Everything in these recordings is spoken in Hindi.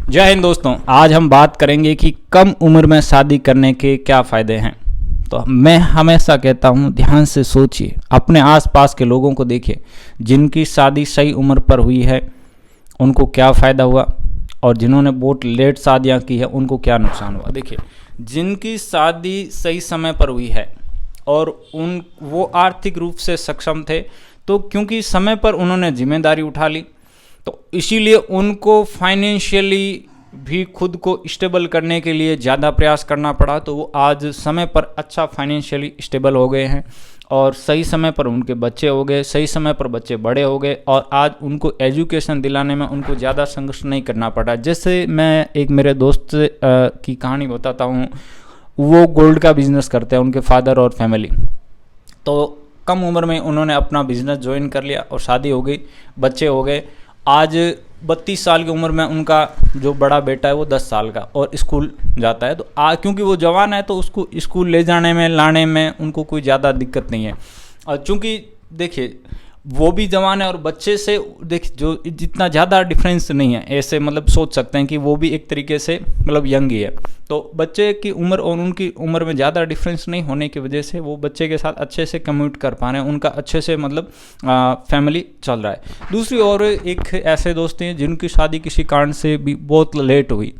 जय हिंद दोस्तों, आज हम बात करेंगे कि कम उम्र में शादी करने के क्या फ़ायदे हैं। तो मैं हमेशा कहता हूँ, ध्यान से सोचिए, अपने आसपास के लोगों को देखिए, जिनकी शादी सही उम्र पर हुई है उनको क्या फ़ायदा हुआ और जिन्होंने बहुत लेट शादियाँ की है उनको क्या नुकसान हुआ। देखिए, जिनकी शादी सही समय पर हुई है और वो आर्थिक रूप से सक्षम थे, तो क्योंकि समय पर उन्होंने जिम्मेदारी उठा ली, तो इसीलिए उनको फाइनेंशियली भी खुद को स्टेबल करने के लिए ज़्यादा प्रयास करना पड़ा। तो वो आज समय पर अच्छा फाइनेंशियली स्टेबल हो गए हैं और सही समय पर उनके बच्चे हो गए, सही समय पर बच्चे बड़े हो गए और आज उनको एजुकेशन दिलाने में उनको ज़्यादा संघर्ष नहीं करना पड़ा। जैसे मैं एक मेरे दोस्त की कहानी बताता हूँ। वो गोल्ड का बिज़नेस करते हैं, उनके फादर और फैमिली। तो कम उम्र में उन्होंने अपना बिज़नेस ज्वाइन कर लिया और शादी हो गई, बच्चे हो गए। आज 32 साल की उम्र में उनका जो बड़ा बेटा है वो 10 साल का और स्कूल जाता है। तो क्योंकि वो जवान है तो उसको स्कूल ले जाने में लाने में उनको कोई ज़्यादा दिक्कत नहीं है। और चूँकि देखिए वो भी जवान है और बच्चे से देखिए जो जितना ज़्यादा डिफरेंस नहीं है, ऐसे मतलब सोच सकते हैं कि वो भी एक तरीके से मतलब यंग ही है। तो बच्चे की उम्र और उनकी उम्र में ज़्यादा डिफरेंस नहीं होने की वजह से वो बच्चे के साथ अच्छे से कम्यूट कर पा रहे हैं, उनका अच्छे से मतलब फैमिली चल रहा है। दूसरी ओर एक ऐसे दोस्त हैं जिनकी शादी किसी कारण से भी बहुत लेट हुई।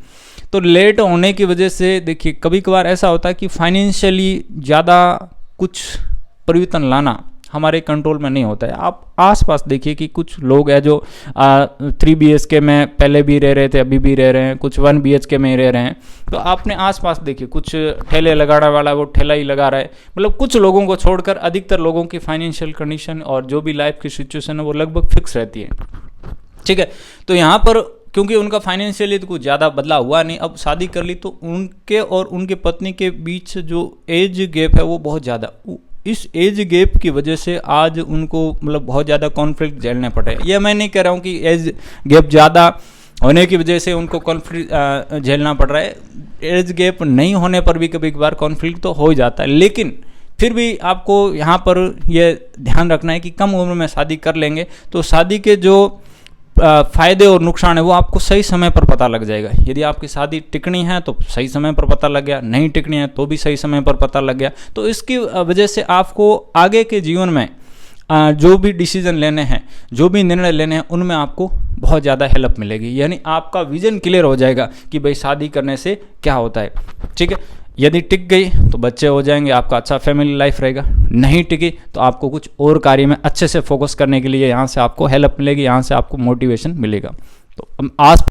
तो लेट होने की वजह से देखिए कभी कभार ऐसा होता है कि फाइनेंशियली ज़्यादा कुछ परिवर्तन लाना हमारे कंट्रोल में नहीं होता है। आप आसपास देखिए कि कुछ लोग हैं जो 3 BHK में पहले भी रह रहे थे, अभी भी रह रहे हैं, कुछ 1 BHK में रह रहे हैं। तो आपने आसपास देखिए, कुछ ठेले लगाने वाला वो ठेला ही लगा रहा है। मतलब कुछ लोगों को छोड़कर अधिकतर लोगों की फाइनेंशियल कंडीशन और जो भी लाइफ की सिचुएशन है वो लगभग फिक्स रहती है। ठीक है, तो यहाँ पर क्योंकि उनका फाइनेंशियली तो कुछ ज़्यादा बदलाव हुआ नहीं, अब शादी कर ली, तो उनके और उनके पत्नी के बीच जो एज गैप है वो बहुत ज़्यादा, इस एज गैप की वजह से आज उनको मतलब बहुत ज़्यादा कॉन्फ्लिक्ट झेलने पड़े। यह मैं नहीं कह रहा हूँ कि एज गैप ज़्यादा होने की वजह से उनको कॉन्फ्लिक्ट झेलना पड़ रहा है। एज गैप नहीं होने पर भी कभी कभार कॉन्फ्लिक्ट तो हो जाता है, लेकिन फिर भी आपको यहाँ पर यह ध्यान रखना है कि कम उम्र में शादी कर लेंगे तो शादी के जो फ़ायदे और नुकसान है वो आपको सही समय पर पता लग जाएगा। यदि आपकी शादी टिकनी है तो सही समय पर पता लग गया, नहीं टिकनी है तो भी सही समय पर पता लग गया। तो इसकी वजह से आपको आगे के जीवन में जो भी डिसीजन लेने हैं, जो भी निर्णय लेने हैं, उनमें आपको बहुत ज़्यादा हेल्प मिलेगी। यानी आपका विजन क्लियर हो जाएगा कि भाई शादी करने से क्या होता है। ठीक है, यदि टिक गई तो बच्चे हो जाएंगे, आपका अच्छा फैमिली लाइफ रहेगा। नहीं टिकी तो आपको कुछ और कार्य में अच्छे से फोकस करने के लिए यहाँ से आपको हेल्प मिलेगी, यहाँ से आपको मोटिवेशन मिलेगा। तो आज